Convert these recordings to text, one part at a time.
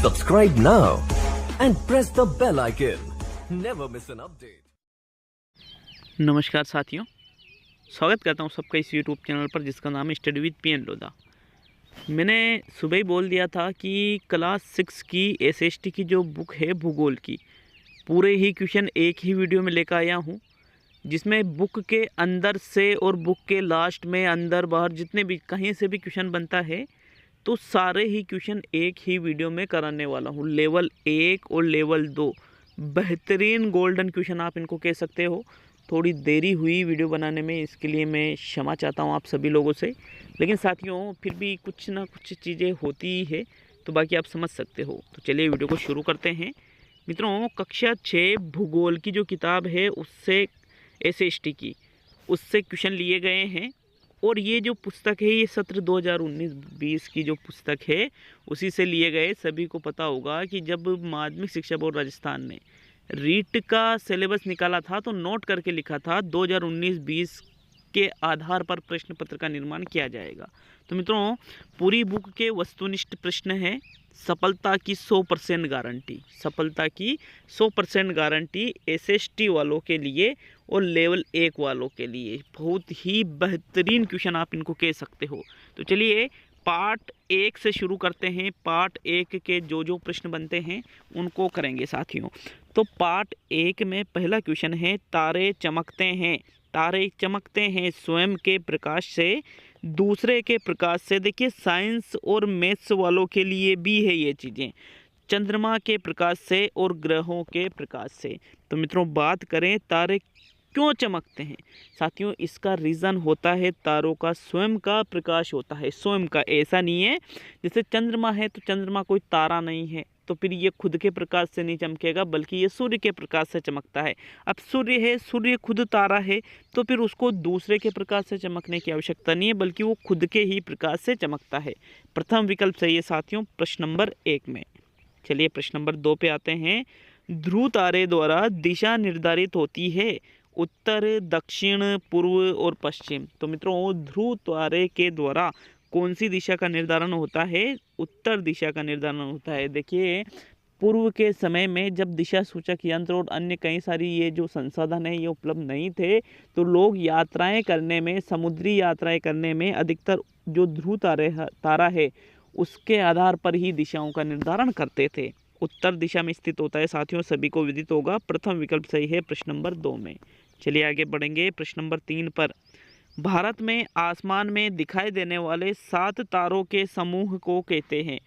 Subscribe now and press the bell icon. Never miss an update. नमस्कार साथियों, स्वागत करता हूं सबका इस YouTube चैनल पर जिसका नाम है स्टडी विद पीएन लोधा। मैंने सुबह ही बोल दिया था कि क्लास 6 की एसएसटी की जो बुक है भूगोल की, पूरे ही क्वेश्चन एक ही वीडियो में लेकर आया हूं, जिसमें बुक के अंदर से और बुक के लास्ट में अंदर बाहर जितने भी कहीं से भी क्वेश्चन बनता है तो सारे ही क्वेश्चन एक ही वीडियो में कराने वाला हूँ। लेवल 1 और लेवल 2 बेहतरीन गोल्डन क्वेश्चन आप इनको कह सकते हो। थोड़ी देरी हुई वीडियो बनाने में, इसके लिए मैं क्षमा चाहता हूँ आप सभी लोगों से, लेकिन साथियों फिर भी कुछ ना कुछ चीज़ें होती ही है तो बाकी आप समझ सकते हो। तो चलिए वीडियो को शुरू करते हैं। मित्रों, कक्षा 6 भूगोल की जो किताब है उससे एसएसटी की उससे क्वेश्चन लिए गए हैं और ये जो पुस्तक है ये सत्र 2019-20 की जो पुस्तक है उसी से लिए गए। सभी को पता होगा कि जब माध्यमिक शिक्षा बोर्ड राजस्थान ने रीट का सिलेबस निकाला था तो नोट करके लिखा था 2019-20 के आधार पर प्रश्न पत्र का निर्माण किया जाएगा। तो मित्रों, पूरी बुक के वस्तुनिष्ठ प्रश्न है। सफलता की 100% गारंटी, सफलता की 100% गारंटी एसएसटी वालों के लिए और लेवल 1 वालों के लिए। बहुत ही बेहतरीन क्वेश्चन आप इनको कह सकते हो। तो चलिए पार्ट 1 से शुरू करते हैं। पार्ट 1 के जो प्रश्न बनते हैं उनको करेंगे साथियों। तो पार्ट 1 में पहला क्वेश्चन है, तारे चमकते हैं, तारे चमकते हैं स्वयं के प्रकाश से, दूसरे के प्रकाश से। देखिए साइंस और मैथ्स वालों के लिए भी है ये चीज़ें, चंद्रमा के प्रकाश से और ग्रहों के प्रकाश से। तो मित्रों, बात करें तारे क्यों चमकते हैं साथियों, इसका रीज़न होता है तारों का स्वयं का प्रकाश होता है। स्वयं का, ऐसा नहीं है जैसे चंद्रमा है तो चंद्रमा कोई तारा नहीं है तो फिर ये खुद के प्रकाश से नहीं चमकेगा, बल्कि ये सूर्य के प्रकाश से चमकता है। अब सूर्य है, सूर्य खुद तारा है तो फिर उसको दूसरे के प्रकाश से चमकने की आवश्यकता नहीं है, बल्कि वो खुद के ही प्रकाश से चमकता है। प्रथम विकल्प सही है साथियों प्रश्न नंबर 1 में। चलिए प्रश्न नंबर 2 पे आते हैं। ध्रुव तारे द्वारा दिशा निर्धारित होती है, उत्तर, दक्षिण, पूर्व और पश्चिम। तो मित्रों, ध्रुव तारे के द्वारा कौन सी दिशा का निर्धारण होता है? उत्तर दिशा का निर्धारण होता है। देखिए पूर्व के समय में जब दिशा सूचक यंत्र और अन्य कई सारी ये जो संसाधन है ये उपलब्ध नहीं थे तो लोग यात्राएं करने में, समुद्री यात्राएं करने में अधिकतर जो ध्रुव तारा है उसके आधार पर ही दिशाओं का निर्धारण करते थे। उत्तर दिशा में स्थित होता है साथियों, सभी को विदित होगा। प्रथम विकल्प सही है प्रश्न नंबर 2 में। चलिए आगे बढ़ेंगे प्रश्न नंबर 3 पर। भारत में आसमान में दिखाई देने वाले 7 तारों के समूह को कहते हैं?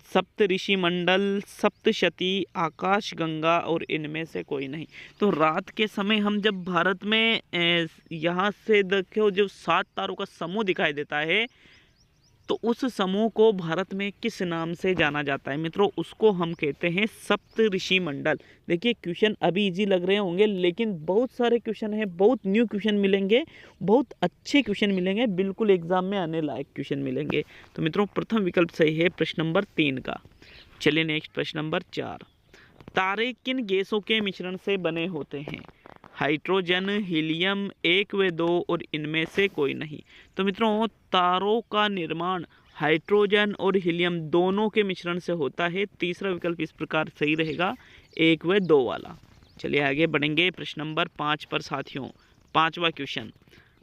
सप्तऋषि मंडल, सप्तशती, आकाश गंगा और इनमें से कोई नहीं। तो रात के समय हम जब भारत में यहाँ से देखो जो 7 तारों का समूह दिखाई देता है तो उस समूह को भारत में किस नाम से जाना जाता है? मित्रों, उसको हम कहते हैं सप्तऋषि मंडल। देखिए क्वेश्चन अभी इजी लग रहे होंगे लेकिन बहुत सारे क्वेश्चन हैं, बहुत न्यू क्वेश्चन मिलेंगे, बहुत अच्छे क्वेश्चन मिलेंगे, बिल्कुल एग्जाम में आने लायक क्वेश्चन मिलेंगे। तो मित्रों, प्रथम विकल्प सही है प्रश्न नंबर 3 का। चलिए नेक्स्ट प्रश्न नंबर 4। तारे किन गैसों के मिश्रण से बने होते हैं? हाइड्रोजन, हीलियम, 1 व 2 और इनमें से कोई नहीं। तो मित्रों, तारों का निर्माण हाइड्रोजन और हीलियम दोनों के मिश्रण से होता है। तीसरा विकल्प इस प्रकार सही रहेगा, 1 व 2 वाला। चलिए आगे बढ़ेंगे प्रश्न नंबर 5 पर साथियों। 5वां क्वेश्चन,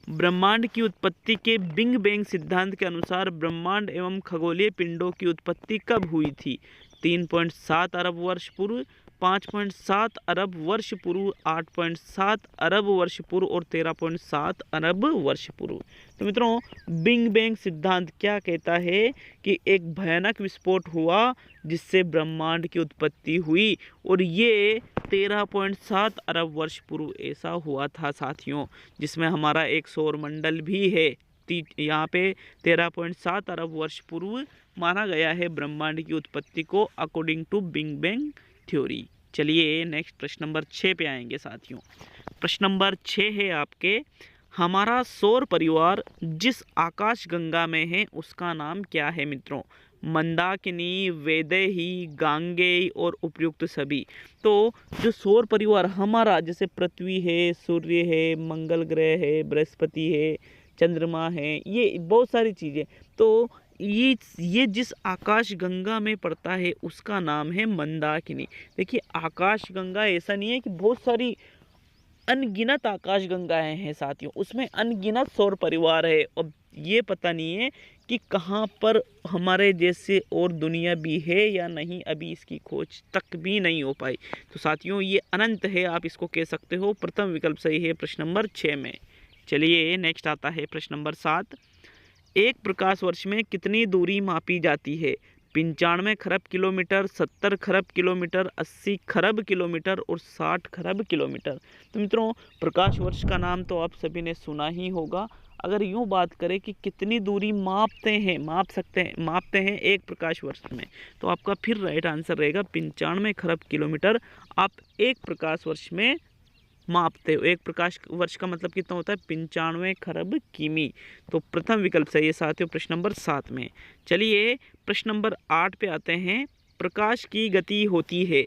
ब्रह्मांड की उत्पत्ति के बिग बैंग सिद्धांत के अनुसार ब्रह्मांड एवं खगोलीय पिंडों की उत्पत्ति कब हुई थी? 3.7 अरब वर्ष पूर्व, 5.7 अरब वर्ष पूर्व, 8.7 अरब वर्ष पूर्व और 13.7 अरब वर्ष पूर्व। तो मित्रों, बिग बैंग सिद्धांत क्या कहता है कि एक भयानक विस्फोट हुआ जिससे ब्रह्मांड की उत्पत्ति हुई और ये 13.7 अरब वर्ष पूर्व ऐसा हुआ था साथियों, जिसमें हमारा एक सौर मंडल भी है। यहाँ पे 13.7 अरब वर्ष पूर्व माना गया है ब्रह्मांड की उत्पत्ति को according to big bang theory. चलिए नेक्स्ट प्रश्न नंबर 6 पे आएंगे साथियों। प्रश्न नंबर 6 है आपके, हमारा सौर परिवार जिस आकाश गंगा में है उसका नाम क्या है? मित्रों, मंदाकिनी, वैदेही, गांगेय और उपयुक्त सभी। तो जो सौर परिवार हमारा, जैसे पृथ्वी है, सूर्य है, मंगल ग्रह है, बृहस्पति है, चंद्रमा है, ये बहुत सारी चीज़ें, तो ये जिस आकाश गंगा में पड़ता है उसका नाम है मंदाकिनी। देखिए आकाश गंगा ऐसा नहीं है कि बहुत सारी अनगिनत आकाश गंगाएं हैं साथियों, उसमें अनगिनत सौर परिवार है। अब ये पता नहीं है कि कहाँ पर हमारे जैसे और दुनिया भी है या नहीं, अभी इसकी खोज तक भी नहीं हो पाई। तो साथियों ये अनंत है, आप इसको कह सकते हो। प्रथम विकल्प सही है प्रश्न नंबर 6 में। चलिए नेक्स्ट आता है प्रश्न नंबर 7। एक प्रकाश वर्ष में कितनी दूरी मापी जाती है? 95 खरब किलोमीटर, 70 खरब किलोमीटर, 80 खरब किलोमीटर और 60 खरब किलोमीटर। तो मित्रों प्रकाश वर्ष का नाम तो आप सभी ने सुना ही होगा। अगर यूँ बात करें कि कितनी दूरी मापते हैं एक प्रकाश वर्ष में, तो आपका फिर राइट आंसर रहेगा 95 खरब किलोमीटर आप एक प्रकाश वर्ष में मापते हो। एक प्रकाश वर्ष का मतलब कितना होता है? 95 खरब किमी। तो प्रथम विकल्प सही है साथियों प्रश्न नंबर 7 में। चलिए प्रश्न नंबर 8 पे आते हैं। प्रकाश की गति होती है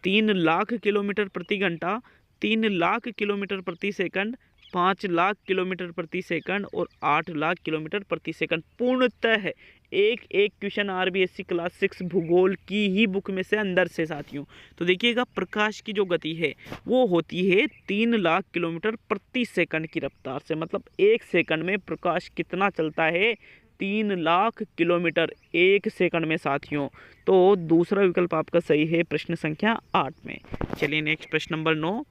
3 लाख किलोमीटर प्रति घंटा, 3 लाख किलोमीटर प्रति सेकंड, 5 लाख किलोमीटर प्रति सेकंड और 8 लाख किलोमीटर प्रति सेकंड। पूर्णतः है एक क्वेश्चन आरबीएससी क्लास 6 भूगोल की ही बुक में से अंदर से साथियों। तो देखिएगा प्रकाश की जो गति है वो होती है 3 लाख किलोमीटर प्रति सेकंड की रफ्तार से। मतलब एक सेकंड में प्रकाश कितना चलता है? 3 लाख किलोमीटर एक सेकंड में साथियों। तो दूसरा विकल्प आपका सही है प्रश्न संख्या 8 में। चलिए नेक्स्ट प्रश्न नंबर 9।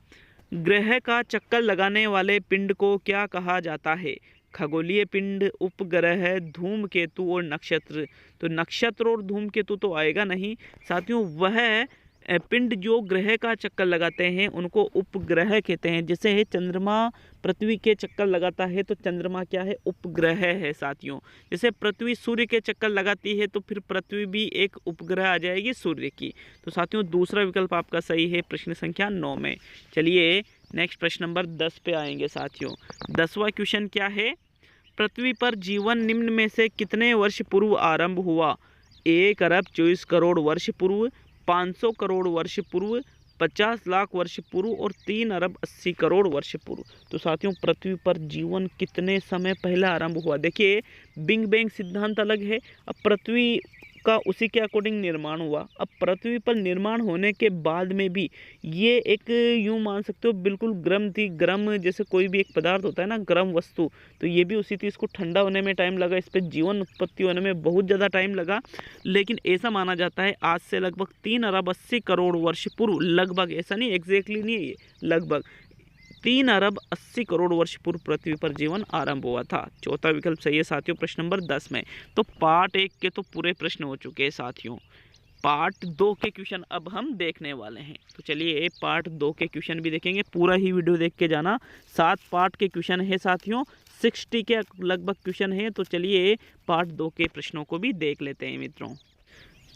ग्रह का चक्कर लगाने वाले पिंड को क्या कहा जाता है? खगोलीय पिंड, उपग्रह, धूमकेतु और नक्षत्र। तो नक्षत्र और धूमकेतु तो आएगा नहीं साथियों। वह पिंड जो ग्रह का चक्कर लगाते हैं उनको उपग्रह कहते हैं। जैसे है चंद्रमा पृथ्वी के चक्कर लगाता है तो चंद्रमा क्या है? उपग्रह है साथियों। जैसे पृथ्वी सूर्य के चक्कर लगाती है तो फिर पृथ्वी भी एक उपग्रह आ जाएगी सूर्य की। तो साथियों दूसरा विकल्प आपका सही है प्रश्न संख्या 9 में। चलिए नेक्स्ट प्रश्न नंबर 10 पे आएंगे साथियों। 10वां क्वेश्चन क्या है? पृथ्वी पर जीवन निम्न में से कितने वर्ष पूर्व आरंभ हुआ? 1 अरब 24 करोड़ वर्ष पूर्व, 500 करोड़ वर्ष पूर्व, 50 लाख वर्ष पूर्व और 3 अरब 80 करोड़ वर्ष पूर्व। तो साथियों पृथ्वी पर जीवन कितने समय पहले आरंभ हुआ? देखिए बिग बैंग सिद्धांत अलग है, अब पृथ्वी का उसी के अकॉर्डिंग निर्माण हुआ। अब पृथ्वी पर निर्माण होने के बाद में भी ये एक यूँ मान सकते हो बिल्कुल गर्म थी। गर्म जैसे कोई भी एक पदार्थ होता है ना, गर्म वस्तु, तो ये भी उसी थी। इसको ठंडा होने में टाइम लगा, इस पर जीवन उत्पत्ति होने में बहुत ज़्यादा टाइम लगा। लेकिन ऐसा माना जाता है आज से लगभग 3 अरब 80 करोड़ वर्ष पूर्व, लगभग ऐसा नहीं एग्जैक्टली नहीं है ये, लगभग 3 अरब 80 करोड़ वर्ष पूर्व पृथ्वी पर जीवन आरंभ हुआ था। चौथा विकल्प सही है साथियों प्रश्न नंबर 10 में। तो पार्ट 1 के तो पूरे प्रश्न हो चुके हैं साथियों। पार्ट 2 के क्वेश्चन अब हम देखने वाले हैं। तो चलिए पार्ट 2 के क्वेश्चन भी देखेंगे, पूरा ही वीडियो देख के जाना। 7 पार्ट के क्वेश्चन है साथियों, 60 के लगभग क्वेश्चन है। तो चलिए पार्ट 2 के प्रश्नों को भी देख लेते हैं मित्रों।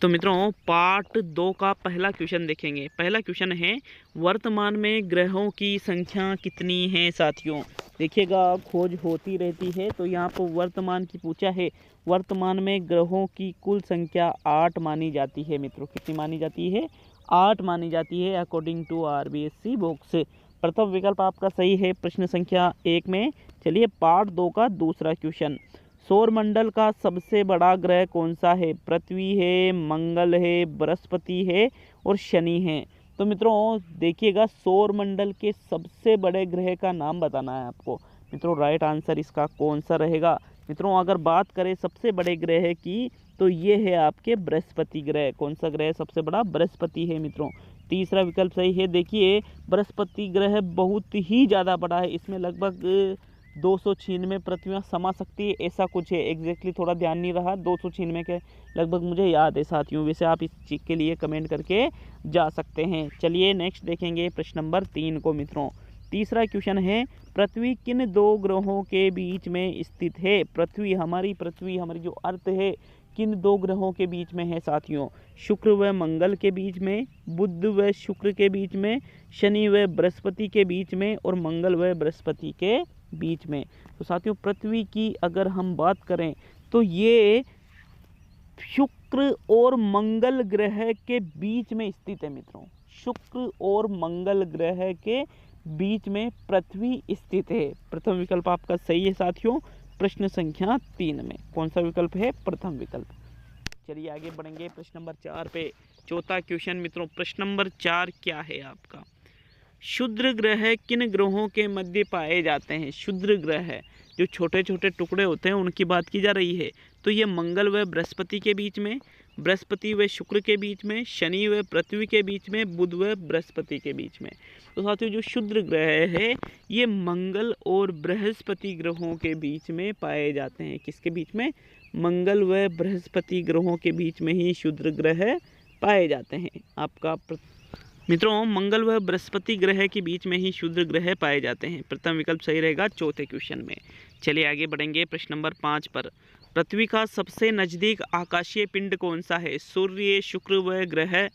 तो मित्रों पार्ट 2 का पहला क्वेश्चन देखेंगे। पहला क्वेश्चन है वर्तमान में ग्रहों की संख्या कितनी है साथियों? देखिएगा खोज होती रहती है, तो यहाँ पर वर्तमान की पूछा है। वर्तमान में ग्रहों की कुल संख्या 8 मानी जाती है मित्रों। कितनी मानी जाती है? 8 मानी जाती है अकॉर्डिंग टू आरबीएससी बुक्स। प्रथम विकल्प आपका सही है प्रश्न संख्या 1 में। चलिए पार्ट 2 का दूसरा क्वेश्चन। सौरमंडल का सबसे बड़ा ग्रह कौन सा है? पृथ्वी है, मंगल है, बृहस्पति है और शनि है। तो मित्रों देखिएगा सौरमंडल के सबसे बड़े ग्रह का नाम बताना है आपको। मित्रों राइट आंसर इसका कौन सा रहेगा? मित्रों अगर बात करें सबसे बड़े ग्रह की तो ये है आपके बृहस्पति ग्रह। कौन सा ग्रह सबसे बड़ा? बृहस्पति है मित्रों। तीसरा विकल्प सही है। देखिए बृहस्पति ग्रह बहुत ही ज़्यादा बड़ा है, इसमें लगभग 296 पृथ्वियाँ समा सकती है, ऐसा कुछ है। एग्जैक्टली थोड़ा ध्यान नहीं रहा, 296 के लगभग मुझे याद है साथियों। वैसे आप इस चीज़ के लिए कमेंट करके जा सकते हैं। चलिए नेक्स्ट देखेंगे प्रश्न नंबर 3 को मित्रों। तीसरा क्वेश्चन है पृथ्वी किन 2 ग्रहों के बीच में स्थित है? पृथ्वी हमारी जो अर्थ है किन 2 ग्रहों के बीच में है साथियों? शुक्र व मंगल के बीच में, बुध व शुक्र के बीच में, शनि व बृहस्पति के बीच में और मंगल व बृहस्पति के बीच में। तो साथियों पृथ्वी की अगर हम बात करें तो ये शुक्र और मंगल ग्रह के बीच में स्थित है मित्रों। शुक्र और मंगल ग्रह के बीच में पृथ्वी स्थित है। प्रथम विकल्प आपका सही है साथियों। प्रश्न संख्या 3 में। कौन सा विकल्प है? प्रथम विकल्प। चलिए आगे बढ़ेंगे प्रश्न नंबर 4 पे। चौथा क्वेश्चन मित्रों, प्रश्न नंबर 4 क्या है आपका? क्षुद्र ग्रह किन ग्रहों के मध्य पाए जाते हैं? क्षुद्र ग्रह जो छोटे छोटे टुकड़े होते हैं उनकी बात की जा रही है। तो ये मंगल व बृहस्पति के बीच में, बृहस्पति व शुक्र के बीच में, शनि व पृथ्वी के बीच में, बुध व बृहस्पति के बीच में। तो साथियों जो क्षुद्र ग्रह है ये मंगल और बृहस्पति ग्रहों के बीच में पाए जाते हैं। किसके बीच में? मंगल व बृहस्पति ग्रहों के बीच में ही क्षुद्र ग्रह पाए जाते हैं। आपका मित्रों मंगल व बृहस्पति ग्रह के बीच में ही क्षुद्र ग्रह पाए जाते हैं। प्रथम विकल्प सही रहेगा चौथे क्वेश्चन में। चलिए आगे बढ़ेंगे प्रश्न नंबर 5 पर। पृथ्वी का सबसे नजदीक आकाशीय पिंड कौन सा है? सूर्य, शुक्र व ग्रह,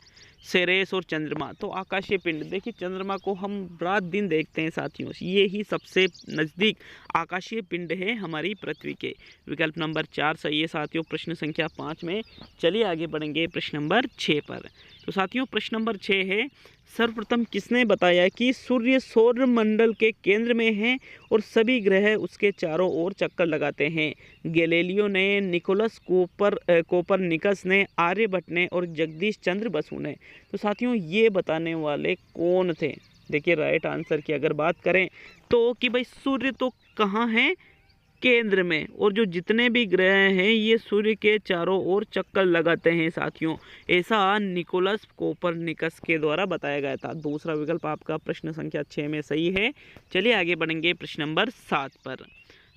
सेरेस और चंद्रमा। तो आकाशीय पिंड, देखिए चंद्रमा को हम रात दिन देखते हैं साथियों, ये ही सबसे नज़दीक आकाशीय पिंड है हमारी पृथ्वी के। विकल्प नंबर 4 सही है साथियों प्रश्न संख्या 5 में। चलिए आगे बढ़ेंगे प्रश्न नंबर 6 पर। तो साथियों प्रश्न नंबर 6 है, सर्वप्रथम किसने बताया कि सूर्य सौर मंडल के केंद्र में है और सभी ग्रह उसके चारों ओर चक्कर लगाते हैं? गैलीलियो ने, निकोलस कोपरनिकस ने, आर्यभट्ट ने और जगदीश चंद्र बसु ने। तो साथियों ये बताने वाले कौन थे? देखिए राइट आंसर की अगर बात करें तो कि भाई सूर्य तो कहाँ है? केंद्र में, और जो जितने भी ग्रह हैं ये सूर्य के चारों ओर चक्कर लगाते हैं साथियों। ऐसा निकोलस कोपरनिकस के द्वारा बताया गया था। दूसरा विकल्प आपका प्रश्न संख्या 6 में सही है। चलिए आगे बढ़ेंगे प्रश्न नंबर 7 पर।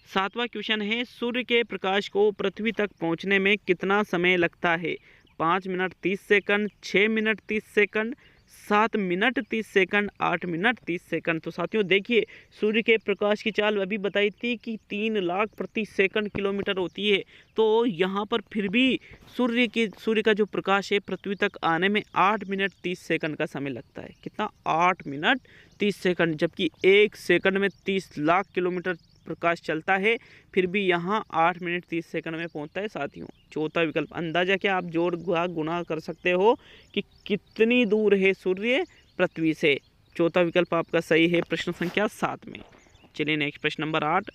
7वां क्वेश्चन है, सूर्य के प्रकाश को पृथ्वी तक पहुंचने में कितना समय लगता है? 5 minute 30 second, 6 minute 30 second, 7 minute 30 second, 8 minute 30 second. तो साथियों देखिए सूर्य के प्रकाश की चाल अभी बताई थी कि 3 लाख प्रति सेकंड किलोमीटर होती है। तो यहाँ पर फिर भी सूर्य का जो प्रकाश है पृथ्वी तक आने में 8 मिनट 30 सेकंड का समय लगता है। कितना? 8 मिनट 30 सेकंड, जबकि 1 सेकंड में 30 लाख किलोमीटर प्रकाश चलता है, फिर भी यहाँ 8 मिनट 30 सेकंड में पहुँचता है साथियों। चौथा विकल्प, अंदाजा क्या आप जोड़ गुणा कर सकते हो कि कितनी दूर है सूर्य पृथ्वी से? चौथा विकल्प आपका सही है प्रश्न संख्या 7 में। चलिए नेक्स्ट प्रश्न नंबर 8,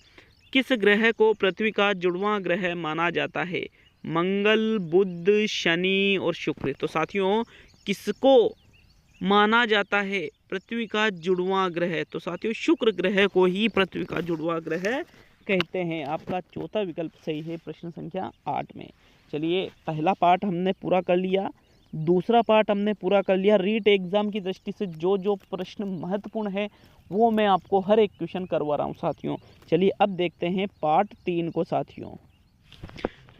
किस ग्रह को पृथ्वी का जुड़वां ग्रह माना जाता है? मंगल, बुध, शनि और शुक्र। तो साथियों किसको माना जाता है पृथ्वी का जुड़वां ग्रह? तो साथियों शुक्र ग्रह को ही पृथ्वी का जुड़वां ग्रह कहते हैं। आपका चौथा विकल्प सही है प्रश्न संख्या 8 में। चलिए पहला पार्ट हमने पूरा कर लिया, दूसरा पार्ट हमने पूरा कर लिया। रीट एग्जाम की दृष्टि से जो जो प्रश्न महत्वपूर्ण है वो मैं आपको हर एक क्वेश्चन करवा रहा हूँ साथियों। चलिए अब देखते हैं पार्ट 3 को साथियों।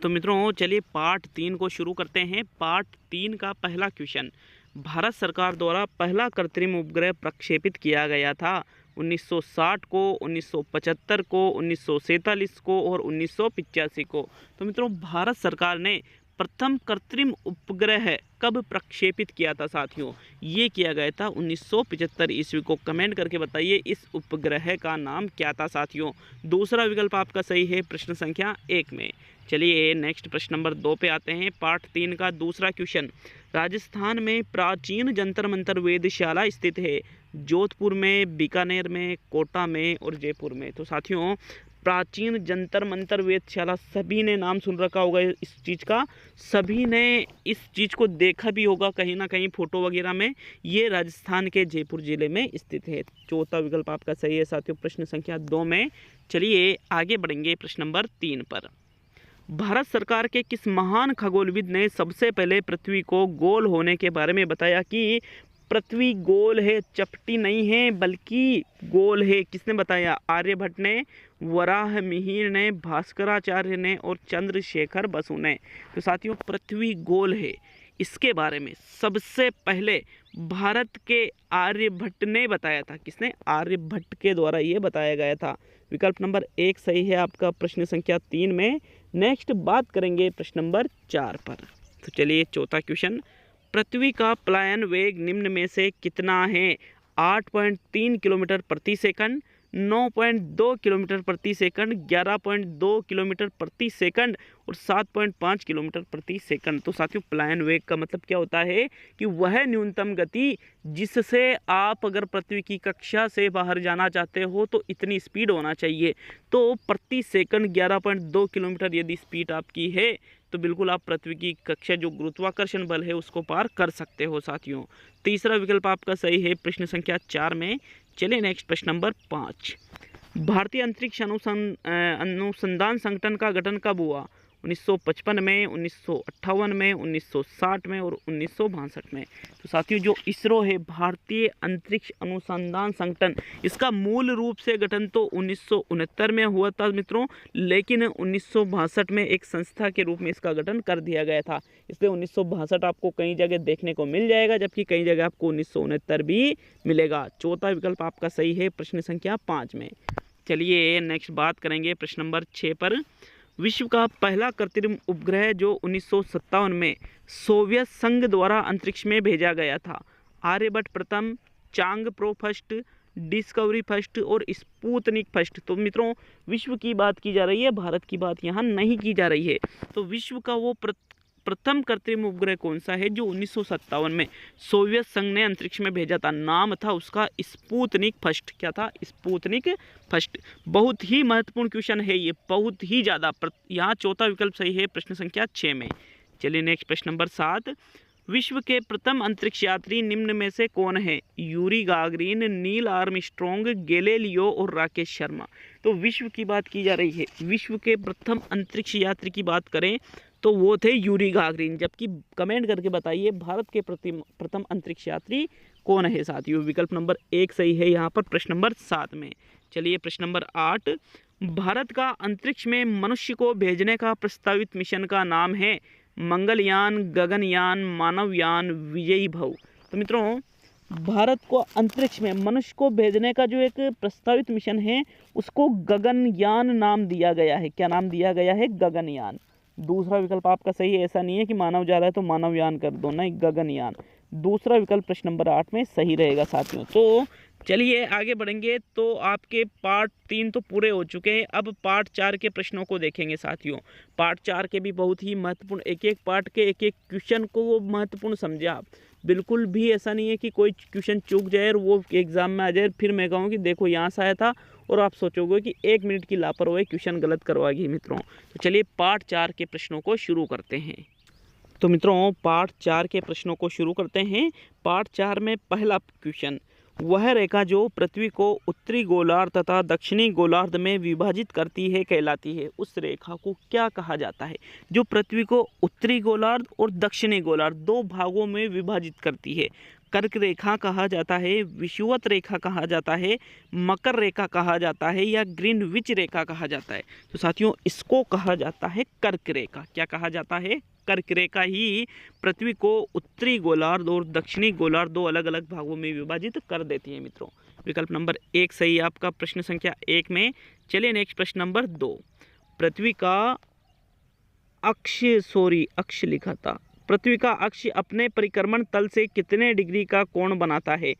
तो मित्रों चलिए पार्ट 3 को शुरू करते हैं। पार्ट 3 का पहला क्वेश्चन, भारत सरकार द्वारा पहला कृत्रिम उपग्रह प्रक्षेपित किया गया था 1960 को, 1975 को, 1947 को और 1985 को। तो मित्रों भारत सरकार ने प्रथम कृत्रिम उपग्रह कब प्रक्षेपित किया था साथियों? ये किया गया था 1975 ईस्वी को। कमेंट करके बताइए इस उपग्रह का नाम क्या था साथियों। दूसरा विकल्प आपका सही है प्रश्न संख्या 1 में। चलिए नेक्स्ट प्रश्न नंबर 2 पे आते हैं। पार्ट 3 का दूसरा क्वेश्चन, राजस्थान में प्राचीन जंतर मंतर वेधशाला स्थित है? जोधपुर में, बीकानेर में, कोटा में और जयपुर में। तो साथियों प्राचीन जंतर मंतर वेधशाला, सभी ने नाम सुन रखा होगा इस चीज़ का, सभी ने इस चीज़ को देखा भी होगा कहीं ना कहीं फोटो वगैरह में। ये राजस्थान के जयपुर जिले में स्थित है। चौथा विकल्प आपका सही है साथियों प्रश्न संख्या 2 में। चलिए आगे बढ़ेंगे प्रश्न नंबर 3 पर। भारत सरकार के किस महान खगोलविद ने सबसे पहले पृथ्वी को गोल होने के बारे में बताया कि पृथ्वी गोल है, चपटी नहीं है बल्कि गोल है? किसने बताया? आर्यभट्ट ने, वराहमिहिर ने, भास्कराचार्य ने और चंद्रशेखर बसु ने। तो साथियों पृथ्वी गोल है इसके बारे में सबसे पहले भारत के आर्यभट्ट ने बताया था। किसने? आर्यभट्ट के द्वारा ये बताया गया था। विकल्प नंबर 1 सही है आपका प्रश्न संख्या 3 में। नेक्स्ट बात करेंगे प्रश्न नंबर 4 पर। तो चलिए चौथा क्वेश्चन, पृथ्वी का पलायन वेग निम्न में से कितना है? 8.3 किलोमीटर प्रति सेकंड, 9.2 किलोमीटर प्रति सेकंड, 11.2 किलोमीटर प्रति सेकंड और 7.5 किलोमीटर प्रति सेकंड। तो साथियों प्लायन वेग का मतलब क्या होता है कि वह न्यूनतम गति जिससे आप अगर पृथ्वी की कक्षा से बाहर जाना चाहते हो तो इतनी स्पीड होना चाहिए। तो प्रति सेकंड 11.2 किलोमीटर यदि स्पीड आपकी है तो बिल्कुल आप पृथ्वी की कक्षा जो गुरुत्वाकर्षण बल है उसको पार कर सकते हो साथियों। तीसरा विकल्प आपका सही है प्रश्न संख्या 4 में। चलिए नेक्स्ट प्रश्न नंबर 5। भारतीय अंतरिक्ष अनुसंधान संगठन का गठन कब हुआ? 1955 में, 1958 में, 1960 में और 1962 में। तो साथियों जो इसरो है भारतीय अंतरिक्ष अनुसंधान संगठन, इसका मूल रूप से गठन तो 1969 में हुआ था मित्रों, लेकिन 1962 में एक संस्था के रूप में इसका गठन कर दिया गया था। इसलिए 1962 आपको कई जगह देखने को मिल जाएगा, जबकि कई जगह आपको 1969 भी मिलेगा। चौथा विकल्प आपका सही है प्रश्न संख्या 5 में। चलिए नेक्स्ट बात करेंगे प्रश्न नंबर 6 पर। विश्व का पहला कृत्रिम उपग्रह जो 1957 में सोवियत संघ द्वारा अंतरिक्ष में भेजा गया था, आर्यभट्ट प्रथम, चांगप्रो फर्स्ट, डिस्कवरी फर्स्ट और स्पुतनिक फर्स्ट। तो मित्रों विश्व की बात की जा रही है, भारत की बात यहाँ नहीं की जा रही है। तो विश्व का वो प्रथम कृत्रिम उपग्रह कौन सा है जो 1957 में सोवियत संघ ने अंतरिक्ष में भेजा था? नाम था उसका स्पुतनिक फर्स्ट। क्या था? Sputnik first. बहुत ही महत्वपूर्ण क्वेश्चन है ये, बहुत ही ज़्यादा। यहाँ चौथा विकल्प सही है प्रश्न संख्या 6 में। चलिए नेक्स्ट प्रश्न नंबर 7। विश्व के प्रथम अंतरिक्ष यात्री निम्न में से कौन है? Yuri Gagarin, Neil Armstrong, Galileo और राकेश शर्मा। तो विश्व की बात की जा रही है, विश्व के प्रथम अंतरिक्ष यात्री की बात करें तो वो थे यूरी गागरिन। जबकि कमेंट करके बताइए भारत के प्रथम अंतरिक्ष यात्री कौन है साथियों। विकल्प नंबर 1 सही है यहाँ पर प्रश्न नंबर 7 में। चलिए प्रश्न नंबर 8। भारत का अंतरिक्ष में मनुष्य को भेजने का प्रस्तावित मिशन का नाम है मंगलयान, गगनयान, मानवयान, विजयी भव। तो मित्रों भारत को अंतरिक्ष में मनुष्य को भेजने का जो एक प्रस्तावित मिशन है उसको गगनयान नाम दिया गया है। क्या नाम दिया गया है? गगनयान। दूसरा विकल्प आपका सही है, ऐसा नहीं है कि मानव जा रहा है तो मानवयान कर दो, नहीं, गगनयान। दूसरा विकल्प प्रश्न नंबर 8 में सही रहेगा साथियों। तो चलिए आगे बढ़ेंगे। तो आपके पार्ट 3 तो पूरे हो चुके हैं, अब पार्ट 4 के प्रश्नों को देखेंगे साथियों। पार्ट 4 के भी बहुत ही महत्वपूर्ण, एक एक पार्ट के एक एक क्वेश्चन को वो महत्वपूर्ण समझे आप। बिल्कुल भी ऐसा नहीं है कि कोई क्वेश्चन चूक जाए और वो एग्जाम में आ जाए, फिर मैं कहूँ कि देखो यहाँ से आया था और आप सोचोगे कि 1 मिनट की लापरवाही क्वेश्चन गलत करवाएगी मित्रों। तो चलिए पार्ट 4 के प्रश्नों को शुरू करते हैं। तो मित्रों पार्ट 4 के प्रश्नों को शुरू करते हैं। पार्ट 4 में पहला क्वेश्चन, वह रेखा जो पृथ्वी को उत्तरी गोलार्ध तथा दक्षिणी गोलार्ध में विभाजित करती है कहलाती है, उस रेखा को क्या कहा जाता है? जो पृथ्वी को उत्तरी गोलार्ध और दक्षिणी गोलार्ध 2 भागों में विभाजित करती है। कर्क रेखा कहा जाता है, विषुवत रेखा कहा जाता है, मकर रेखा कहा जाता है या ग्रीनविच रेखा कहा जाता है? तो साथियों इसको कहा जाता है कर्क रेखा। क्या कहा जाता है? कर्क रेखा ही पृथ्वी को उत्तरी गोलार्ध और दक्षिणी गोलार्ध 2 अलग अलग भागों में विभाजित कर देती है मित्रों। विकल्प नंबर 1 सही आपका प्रश्न संख्या 1 में। चलिए नेक्स्ट प्रश्न नंबर 2। पृथ्वी का अक्ष लिखा था। पृथ्वी का अक्ष अपने परिक्रमण तल से कितने डिग्री का कोण बनाता है?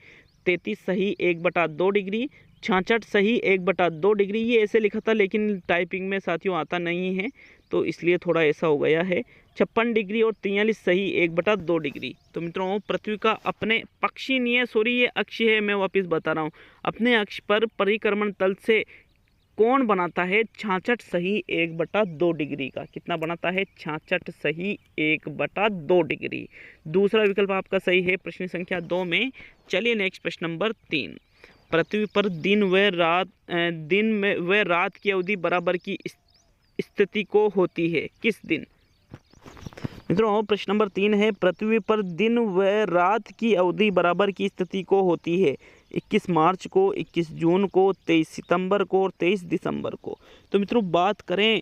33 सही 1/2 डिग्री, 66 सही 1/2 डिग्री। ये ऐसे लिखा था लेकिन टाइपिंग में साथियों आता नहीं है तो इसलिए थोड़ा ऐसा हो गया है। 56 डिग्री और 43 सही 1/2 डिग्री। तो मित्रों पृथ्वी का अपने पक्षी नहीं है, सॉरी ये अक्ष है, मैं वापस बता रहा हूँ। अपने अक्ष पर परिक्रमण तल से कोण बनाता है 66 सही 1/2 डिग्री का। कितना बनाता है? 66 सही 1/2 डिग्री। दूसरा विकल्प आपका सही है प्रश्न संख्या 2 में। चलिए नेक्स्ट प्रश्न नंबर 3। पृथ्वी पर दिन व रात की अवधि बराबर की स्थिति को होती है किस दिन? मित्रों प्रश्न नंबर 3 है, पृथ्वी पर दिन व रात की अवधि बराबर की स्थिति को होती है 21 मार्च को, 21 जून को, 23 सितंबर को और 23 दिसंबर को। तो मित्रों बात करें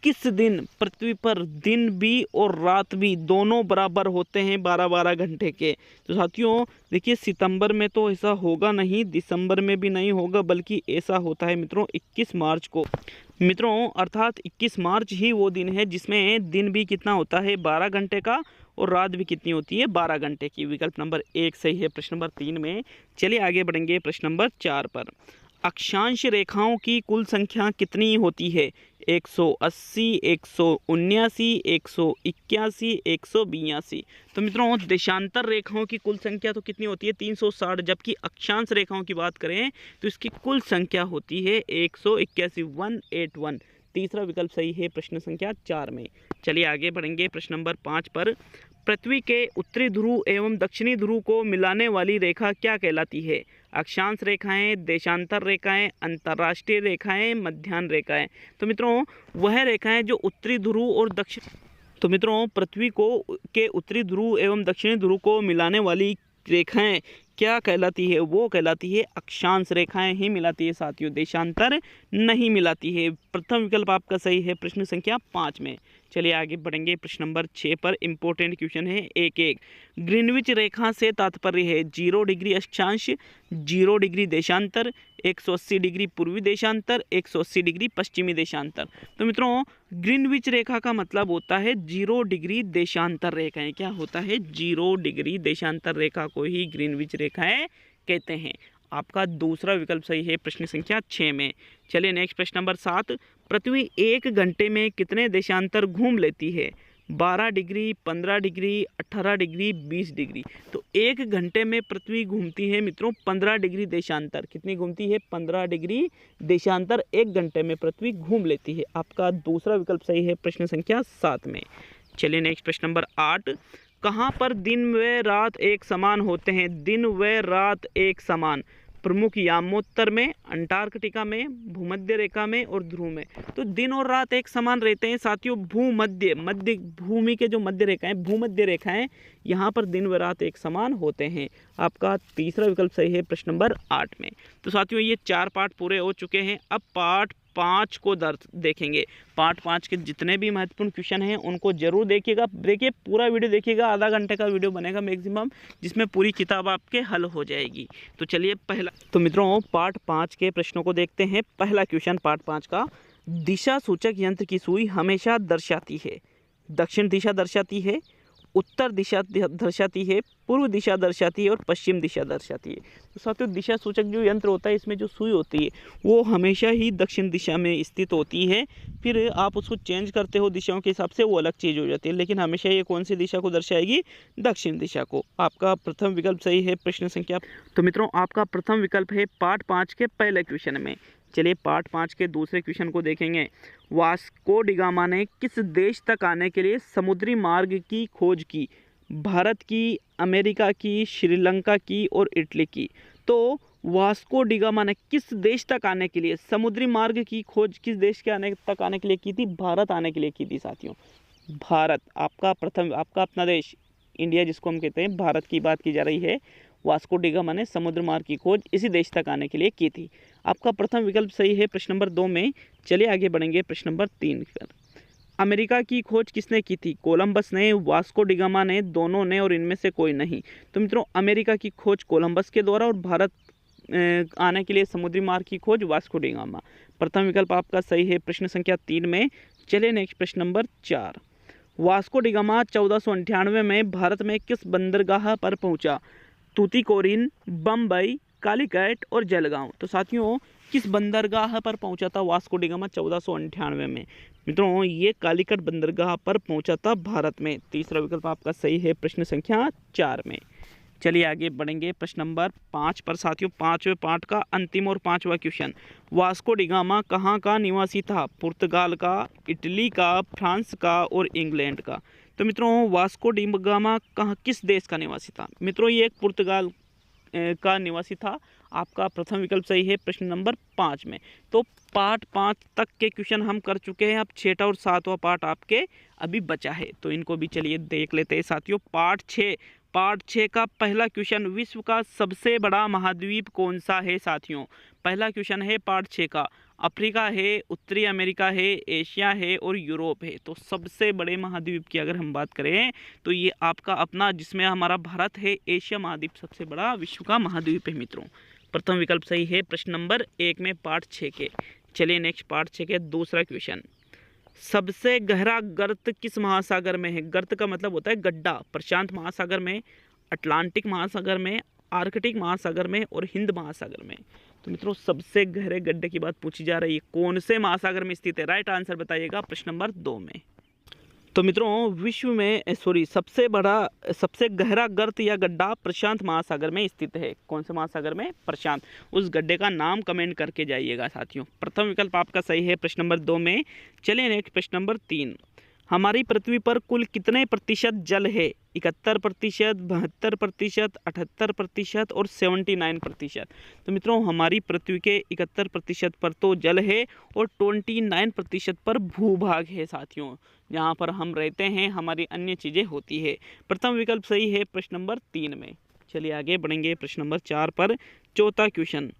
किस दिन पृथ्वी पर दिन भी और रात भी दोनों बराबर होते हैं 12-12 घंटे के? तो साथियों देखिए सितंबर में तो ऐसा होगा नहीं, दिसंबर में भी नहीं होगा, बल्कि ऐसा होता है मित्रों 21 मार्च को। मित्रों अर्थात 21 मार्च ही वो दिन है जिसमें दिन भी कितना होता है 12 घंटे का और रात भी कितनी होती है 12 घंटे की। विकल्प नंबर 1 सही है प्रश्न नंबर 3 में। चलिए आगे बढ़ेंगे प्रश्न नंबर 4 पर। अक्षांश रेखाओं की कुल संख्या कितनी होती है? 180, 179, 181, 182। तो मित्रों देशांतर रेखाओं की कुल संख्या तो कितनी होती है? 360। जबकि अक्षांश रेखाओं की बात करें तो इसकी कुल संख्या होती है 181, 181। तीसरा विकल्प सही है प्रश्न संख्या 4 में। चलिए आगे बढ़ेंगे प्रश्न नंबर 5 पर। पृथ्वी के उत्तरी ध्रुव एवं दक्षिणी ध्रुव को मिलाने वाली रेखा क्या कहलाती है? अक्षांश रेखाएं, देशांतर रेखाएं, अंतर्राष्ट्रीय रेखाएं, मध्याह्न रेखाएं। तो मित्रों वह रेखाएं जो उत्तरी ध्रुव और दक्षिण तो मित्रों पृथ्वी को के उत्तरी ध्रुव एवं दक्षिणी ध्रुव को मिलाने वाली रेखाएं क्या कहलाती है? वो कहलाती है अक्षांश रेखाएं ही मिलाती है साथियों, देशांतर नहीं मिलाती है। प्रथम विकल्प आपका सही है प्रश्न संख्या 5 में। चलिए आगे बढ़ेंगे प्रश्न नंबर 6 पर। इंपॉर्टेंट क्वेश्चन है एक ग्रीनविच रेखा से तात्पर्य है 0 डिग्री अक्षांश, 0 डिग्री देशांतर, 180 डिग्री पूर्वी देशांतर, 180 डिग्री पश्चिमी देशांतर। तो मित्रों ग्रीनविच रेखा का मतलब होता है 0 डिग्री देशांतर रेखाएं। क्या होता है? 0 डिग्री देशांतर रेखा को ही ग्रीनविच रेखाएं कहते हैं। आपका दूसरा विकल्प सही है प्रश्न संख्या 6 में। चलिए नेक्स्ट प्रश्न नंबर 7। पृथ्वी 1 घंटे में कितने देशांतर घूम लेती है? 12 डिग्री, 15 डिग्री, 18 डिग्री, 20 डिग्री। तो 1 घंटे में पृथ्वी घूमती है मित्रों 15 डिग्री देशांतर। कितनी घूमती है? 15 डिग्री देशांतर 1 घंटे में पृथ्वी घूम लेती है। आपका दूसरा विकल्प सही है प्रश्न संख्या 7 में। चलिए नेक्स्ट प्रश्न नंबर 8। कहाँ पर दिन व रात एक समान होते हैं? दिन व रात एक समान। प्रमुख यामोत्तर में, अंटार्कटिका में, भूमध्य रेखा में और ध्रुव में। तो दिन और रात एक समान रहते हैं साथियों। मध्य भूमि के जो मध्य रेखाएं, भूमध्य रेखाएं, यहाँ पर दिन व रात एक समान होते हैं। आपका तीसरा विकल्प सही है प्रश्न नंबर 8 में। तो साथियों ये 4 पार्ट पूरे हो चुके हैं। अब पार्ट 5 को देखेंगे। पार्ट 5 के जितने भी महत्वपूर्ण क्वेश्चन हैं उनको जरूर देखिएगा। देखिए पूरा वीडियो देखिएगा, आधा घंटे का वीडियो बनेगा मैक्सिमम, जिसमें पूरी किताब आपके हल हो जाएगी। तो चलिए तो मित्रों पार्ट 5 के प्रश्नों को देखते हैं। पहला क्वेश्चन पार्ट 5 का। दिशा सूचक यंत्र की सुई हमेशा दर्शाती है? दक्षिण दिशा दर्शाती है, उत्तर दिशा दर्शाती है, पूर्व दिशा दर्शाती है और पश्चिम दिशा दर्शाती है। तो साथियों दिशा सूचक जो यंत्र होता है इसमें जो सुई होती है वो हमेशा ही दक्षिण दिशा में स्थित होती है। फिर आप उसको चेंज करते हो दिशाओं के हिसाब से, वो अलग चीज़ हो जाती है, लेकिन हमेशा ये कौन सी दिशा को दर्शाएगी? दक्षिण दिशा को। आपका प्रथम विकल्प सही है प्रश्न संख्या। तो मित्रों आपका प्रथम विकल्प है पार्ट 5 के पहले क्वेश्चन में। चलिए पार्ट 5 के दूसरे क्वेश्चन को देखेंगे। वास्को डिगामा ने किस देश तक आने के लिए समुद्री मार्ग की खोज की? भारत की, अमेरिका की, श्रीलंका की और इटली की। तो वास्को डिगामा ने किस देश तक आने के लिए समुद्री मार्ग की खोज किस देश के तक आने के लिए की थी? भारत आने के लिए की थी साथियों। भारत आपका अपना देश, इंडिया जिसको हम कहते हैं, भारत की बात की जा रही है। वास्को डिगामा ने समुद्र मार्ग की खोज इसी देश तक आने के लिए की थी। आपका प्रथम विकल्प सही है प्रश्न नंबर 2 में। चलिए आगे बढ़ेंगे प्रश्न नंबर 3 पर। अमेरिका की खोज किसने की थी? कोलंबस ने, वास्को डिगामा ने, दोनों ने और इनमें से कोई नहीं। तो मित्रों अमेरिका की खोज कोलंबस के द्वारा और भारत आने के लिए समुद्री मार्ग की खोज वास्को डिगामा। प्रथम विकल्प आपका सही है प्रश्न संख्या 3 में। चलिए नेक्स्ट प्रश्न नंबर 4। वास्को डिगामा 1498 में भारत में किस बंदरगाह पर पहुंचा? तूतीकोरिन, बम्बई, कालीकट और जलगांव। तो साथियों किस बंदरगाह पर पहुंचा था वास्को डिगामा 1498 में? मित्रों ये कालीकट बंदरगाह पर पहुंचा था भारत में। तीसरा विकल्प आपका सही है प्रश्न संख्या 4 में। चलिए आगे बढ़ेंगे प्रश्न नंबर 5 पर साथियों। 5वें पार्ट का अंतिम और 5वां क्वेश्चन। वास्को डिगामा कहाँ का निवासी था? पुर्तगाल का, इटली का, फ्रांस का और इंग्लैंड का। तो मित्रों वास्को डिगामा किस देश का निवासी था? मित्रों ये एक पुर्तगाल का निवासी था। आपका प्रथम विकल्प सही है प्रश्न नंबर 5 में। तो पार्ट 5 तक के क्वेश्चन हम कर चुके हैं। अब 6वां और 7वां पार्ट आपके अभी बचा है, तो इनको भी चलिए देख लेते हैं साथियों। पार्ट 6 का पहला क्वेश्चन। विश्व का सबसे बड़ा महाद्वीप कौन सा है साथियों? पहला क्वेश्चन है पार्ट 6 का। अफ्रीका है, उत्तरी अमेरिका है, एशिया है और यूरोप है। तो सबसे बड़े महाद्वीप की अगर हम बात करें तो ये आपका अपना, जिसमें हमारा भारत है, एशिया महाद्वीप सबसे बड़ा विश्व का महाद्वीप है मित्रों। प्रथम विकल्प सही है प्रश्न नंबर 1 में पार्ट 6 के। चलिए नेक्स्ट पार्ट 6 के दूसरा क्वेश्चन। सबसे गहरा गर्त किस महासागर में है? गर्त का मतलब होता है गड्ढा। प्रशांत महासागर में, अटलांटिक महासागर में, आर्कटिक महासागर में और हिंद महासागर में। तो मित्रों सबसे गहरे गड्ढे की बात पूछी जा रही है, कौन से महासागर में स्थित है? राइट आंसर बताइएगा प्रश्न नंबर 2 में। तो मित्रों विश्व में सबसे गहरा गर्त या गड्ढा प्रशांत महासागर में स्थित है। कौन से महासागर में? प्रशांत। उस गड्ढे का नाम कमेंट करके जाइएगा साथियों। प्रथम विकल्प आपका सही है प्रश्न नंबर 2 में। चलिए नेक्स्ट प्रश्न नंबर 3। हमारी पृथ्वी पर कुल कितने प्रतिशत जल है? 71%, 72%, 78% और 79%। तो मित्रों हमारी पृथ्वी के 71% पर तो जल है और 29% पर भूभाग है साथियों, जहाँ पर हम रहते हैं, हमारी अन्य चीज़ें होती है। प्रथम विकल्प सही है प्रश्न नंबर 3 में। चलिए आगे बढ़ेंगे प्रश्न नंबर 4 पर। चौथा क्वेश्चन,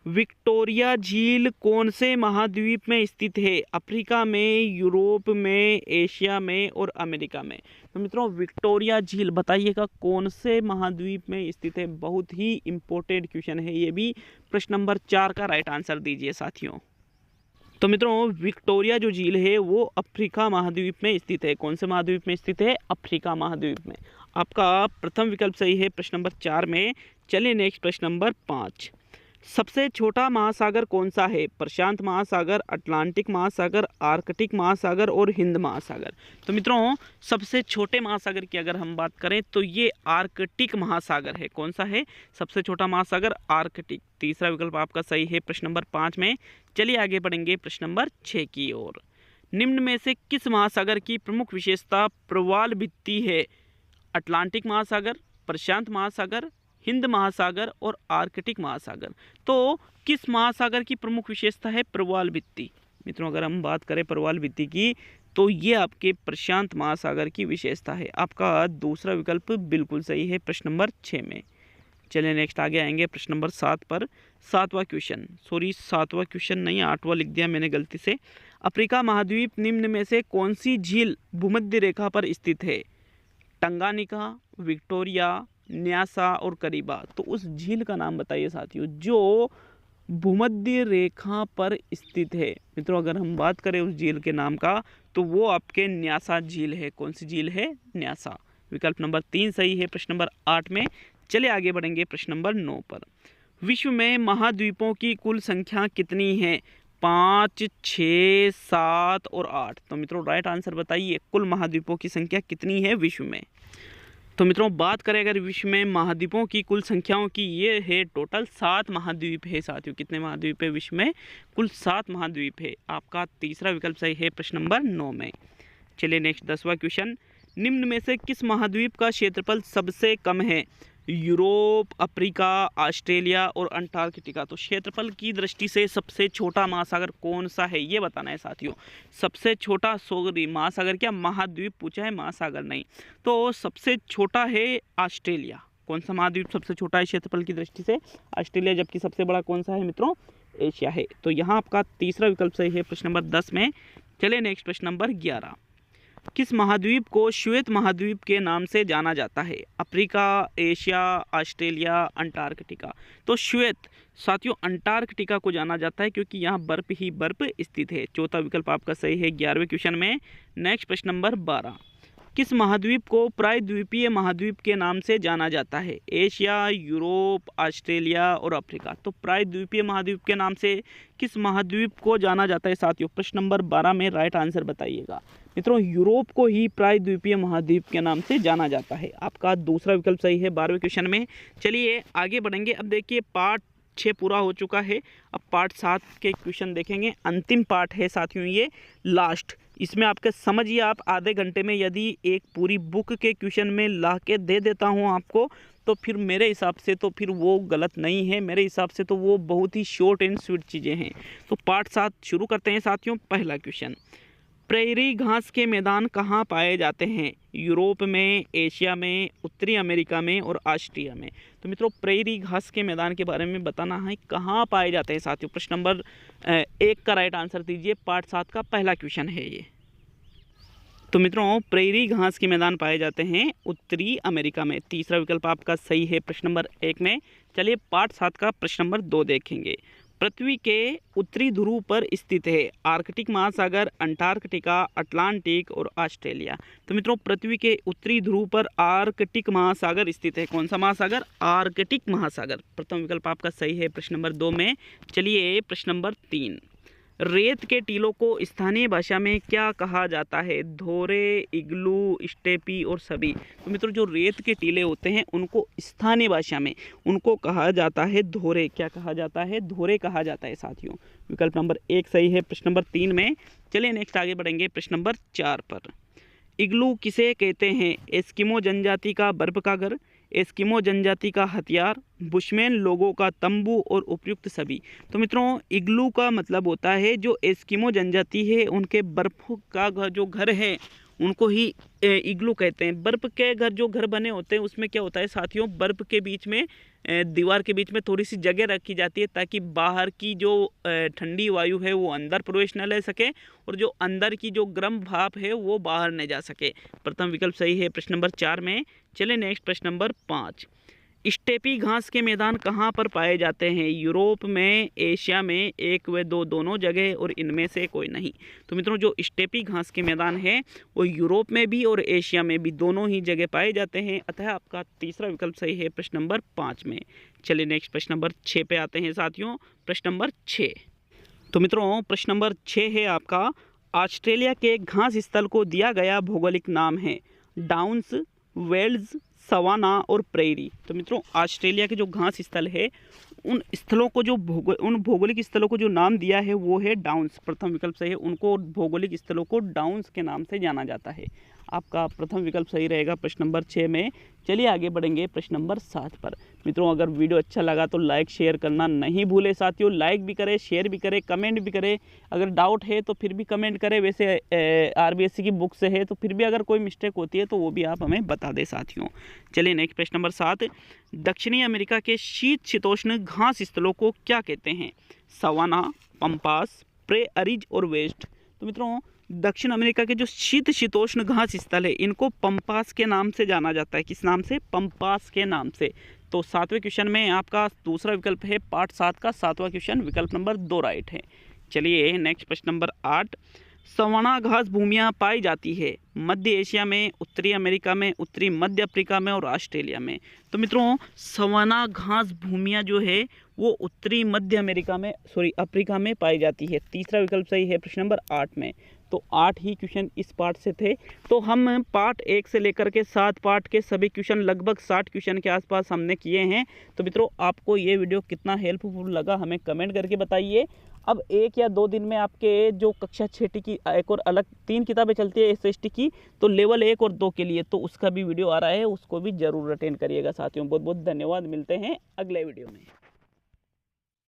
विक्टोरिया झील कौन से महाद्वीप में स्थित है? अफ्रीका में, यूरोप में, एशिया में और अमेरिका में। तो मित्रों विक्टोरिया झील बताइएगा कौन से महाद्वीप में स्थित है? बहुत ही इंपॉर्टेंट क्वेश्चन है ये भी। प्रश्न नंबर 4 का राइट आंसर दीजिए साथियों। तो मित्रों विक्टोरिया जो झील है वो अफ्रीका महाद्वीप में स्थित है। कौन से महाद्वीप में स्थित है? अफ्रीका महाद्वीप में। आपका प्रथम विकल्प सही है प्रश्न नंबर 4 में। चलिए नेक्स्ट प्रश्न नंबर 5। सबसे छोटा महासागर कौन सा है? प्रशांत महासागर, अटलांटिक महासागर, आर्कटिक महासागर और हिंद महासागर। तो मित्रों सबसे छोटे महासागर की अगर हम बात करें तो ये आर्कटिक महासागर है। कौन सा है सबसे छोटा महासागर? आर्कटिक। तीसरा विकल्प आपका सही है प्रश्न नंबर 5 में। चलिए आगे बढ़ेंगे प्रश्न नंबर 6 की ओर। निम्न में से किस महासागर की प्रमुख विशेषता प्रवाल भित्ति है? अटलांटिक महासागर, प्रशांत महासागर, हिंद महासागर और आर्कटिक महासागर। तो किस महासागर की प्रमुख विशेषता है? प्रवाल भित्ति। मित्रों अगर हम बात करें प्रवाल भित्ति की तो ये आपके प्रशांत महासागर की विशेषता है। आपका दूसरा विकल्प बिल्कुल सही है प्रश्न नंबर 6 में। चलिए नेक्स्ट आगे आएंगे प्रश्न नंबर 7 पर। 7वां क्वेश्चन नहीं, 8वां लिख दिया मैंने गलती से। अफ्रीका महाद्वीप निम्न में से कौन सी झील भूमध्य रेखा पर स्थित है? टंगानिका, विक्टोरिया, न्यासा और करीबा। तो उस झील का नाम बताइए साथियों जो भूमध्य रेखा पर स्थित है। मित्रों अगर हम बात करें उस झील के नाम का तो वो आपके न्यासा झील है। कौन सी झील है? न्यासा। विकल्प नंबर 3 सही है प्रश्न नंबर 8 में। चलिए आगे बढ़ेंगे प्रश्न नंबर 9 पर। विश्व में महाद्वीपों की कुल संख्या कितनी है? 5, 6, 7 और 8। तो मित्रों राइट आंसर बताइए कुल महाद्वीपों की संख्या कितनी है विश्व में? तो मित्रों बात करें अगर विश्व में महाद्वीपों की कुल संख्याओं की, ये है टोटल 7 महाद्वीप है साथियों। कितने महाद्वीप है विश्व में? कुल 7 महाद्वीप है। आपका तीसरा विकल्प सही है प्रश्न नंबर 9 में। चलिए नेक्स्ट 10वां क्वेश्चन। निम्न में से किस महाद्वीप का क्षेत्रफल सबसे कम है? यूरोप, अफ्रीका, ऑस्ट्रेलिया और अंटार्कटिका। तो क्षेत्रफल की दृष्टि से सबसे छोटा महासागर कौन सा है ये बताना है साथियों। सबसे छोटा महासागर, क्या महाद्वीप पूछा है, महासागर नहीं। तो सबसे छोटा है ऑस्ट्रेलिया। कौन सा महाद्वीप सबसे छोटा है क्षेत्रफल की दृष्टि से? ऑस्ट्रेलिया। जबकि सबसे बड़ा कौन सा है मित्रों? एशिया है। तो यहाँ आपका तीसरा विकल्प सही है प्रश्न नंबर 10 में। चलिए नेक्स्ट प्रश्न नंबर 11। किस महाद्वीप को श्वेत महाद्वीप के नाम से जाना जाता है? Africa, Asia, Australia, Antarctica. तो श्वेत साथियों अंटार्कटिका को जाना जाता है क्योंकि यहाँ बर्फ ही बर्फ स्थित है। चौथा विकल्प आपका सही है 11वें क्वेश्चन में। नेक्स्ट प्रश्न नंबर 12। किस महाद्वीप को प्रायद्वीपीय महाद्वीप के नाम से जाना जाता है? एशिया, यूरोप, ऑस्ट्रेलिया और अफ्रीका। तो प्रायद्वीपीय महाद्वीप के नाम से किस महाद्वीप को जाना जाता है साथियों? प्रश्न नंबर 12 में राइट आंसर बताइएगा। मित्रों यूरोप को ही प्रायद्वीपीय महाद्वीप के नाम से जाना जाता है। आपका दूसरा विकल्प सही है 12वें क्वेश्चन में। चलिए आगे बढ़ेंगे। अब देखिए पार्ट 6 पूरा हो चुका है। अब पार्ट 7 के क्वेश्चन देखेंगे। अंतिम पार्ट है साथियों ये, लास्ट। इसमें आपके समझिए आप आधे घंटे में यदि एक पूरी बुक के क्वेश्चन में ला के दे देता हूँ आपको तो फिर मेरे हिसाब से तो फिर वो गलत नहीं है। मेरे हिसाब से तो वो बहुत ही शॉर्ट एंड स्वीट चीज़ें हैं। तो पार्ट 7 शुरू करते हैं साथियों। पहला क्वेश्चन, प्रेरी घास के मैदान कहाँ पाए जाते हैं? यूरोप में, एशिया में, उत्तरी अमेरिका में और ऑस्ट्रिया में। तो मित्रों प्रेरी घास के मैदान के बारे में बताना है कहाँ पाए जाते हैं साथियों। प्रश्न नंबर 1 का राइट आंसर दीजिए। पार्ट 7 का पहला क्वेश्चन है ये। तो मित्रों प्रेरी घास के मैदान पाए जाते हैं उत्तरी अमेरिका में। तीसरा विकल्प आपका सही है प्रश्न नंबर 1 में। चलिए पार्ट 7 का प्रश्न नंबर 2 देखेंगे। पृथ्वी के उत्तरी ध्रुव पर स्थित है? आर्कटिक महासागर, अंटार्कटिका, अटलांटिक और ऑस्ट्रेलिया। तो मित्रों पृथ्वी के उत्तरी ध्रुव पर आर्कटिक महासागर स्थित है। कौन सा महासागर? आर्कटिक महासागर। प्रथम विकल्प आपका सही है प्रश्न नंबर 2 में। चलिए प्रश्न नंबर 3, रेत के टीलों को स्थानीय भाषा में क्या कहा जाता है? धोरे, इग्लू, स्टेपी और सभी। तो मित्रों जो रेत के टीले होते हैं उनको स्थानीय भाषा में उनको कहा जाता है धोरे। क्या कहा जाता है? धोरे कहा जाता है साथियों। विकल्प नंबर 1 सही है प्रश्न नंबर 3 में। चलिए नेक्स्ट आगे बढ़ेंगे प्रश्न नंबर 4 पर। इग्लू किसे कहते हैं? एस्किमो जनजाति का बर्फ का घर, एस्किमो जनजाति का हथियार, बुशमैन लोगों का तंबू और उपयुक्त सभी। तो मित्रों इग्लू का मतलब होता है जो एस्किमो जनजाति है उनके बर्फ का जो घर है उनको ही इग्लू कहते हैं। बर्फ के घर जो घर बने होते हैं उसमें क्या होता है साथियों, बर्फ के बीच में दीवार के बीच में थोड़ी सी जगह रखी जाती है ताकि बाहर की जो ठंडी वायु है वो अंदर प्रवेश न ले सके और जो अंदर की जो गर्म भाप है वो बाहर न जा सके। प्रथम विकल्प सही है प्रश्न नंबर 4 में। चले नेक्स्ट प्रश्न नंबर 5। स्टेपी घास के मैदान कहाँ पर पाए जाते हैं? यूरोप में, एशिया में, 1 व 2 दोनों जगह और इनमें से कोई नहीं। तो मित्रों जो स्टेपी घास के मैदान है वो यूरोप में भी और एशिया में भी दोनों ही जगह पाए जाते हैं। अतः आपका तीसरा विकल्प सही है प्रश्न नंबर 5 में। चलिए नेक्स्ट प्रश्न नंबर 6 पे आते हैं साथियों। प्रश्न नंबर 6। तो मित्रों प्रश्न नंबर 6 है आपका, ऑस्ट्रेलिया के घास स्थल को दिया गया भौगोलिक नाम है? डाउन्स, वेल्स, सवाना और प्रेरी। तो मित्रों ऑस्ट्रेलिया के जो घास स्थल है उन स्थलों को जो उन भौगोलिक स्थलों को जो नाम दिया है वो है डाउन्स। प्रथम विकल्प सही है, उनको भौगोलिक स्थलों को डाउन्स के नाम से जाना जाता है। आपका प्रथम विकल्प सही रहेगा प्रश्न नंबर 6 में। चलिए आगे बढ़ेंगे प्रश्न नंबर 7 पर। मित्रों अगर वीडियो अच्छा लगा तो लाइक शेयर करना नहीं भूले साथियों। लाइक भी करें, शेयर भी करें, कमेंट भी करें। अगर डाउट है तो फिर भी कमेंट करें। वैसे आरबीएससी की बुक से है तो फिर भी अगर कोई मिस्टेक होती है तो वो भी आप हमें बता दें साथियों। चलिए नेक्स्ट प्रश्न नंबर 7। दक्षिणी अमेरिका के शीत शीतोष्ण घास स्थलों को क्या कहते हैं? सवाना, पंपास, प्रेअरीज और वेस्ट। तो मित्रों दक्षिण अमेरिका के जो शीत शीतोष्ण घास स्थल है इनको पंपास के नाम से जाना जाता है। किस नाम से? पंपास के नाम से। तो 7वें क्वेश्चन में आपका दूसरा विकल्प है पार्ट 7 का 7वां क्वेश्चन, विकल्प नंबर 2 राइट है। चलिए नेक्स्ट प्रश्न नंबर 8। सवाना घास भूमियाँ पाई जाती है मध्य एशिया में, उत्तरी अमेरिका में, उत्तरी मध्य अफ्रीका में और ऑस्ट्रेलिया में। तो मित्रों सवाना घास भूमियाँ जो है वो उत्तरी मध्य अफ्रीका में पाई जाती है। तीसरा विकल्प सही है प्रश्न नंबर 8 में। तो 8 ही क्वेश्चन इस पार्ट से थे। तो हम पार्ट 1 से लेकर के 7 पार्ट के सभी क्वेश्चन लगभग 60 क्वेश्चन के आसपास हमने किए हैं। तो मित्रों आपको ये वीडियो कितना हेल्पफुल लगा हमें कमेंट करके बताइए। अब 1 या 2 दिन में आपके जो कक्षा 6 की एक और अलग 3 किताबें चलती है एसएसटी की, तो लेवल 1 और 2 के लिए, तो उसका भी वीडियो आ रहा है, उसको भी जरूर अटेंड करिएगा साथियों। बहुत बहुत धन्यवाद, मिलते हैं अगले वीडियो में।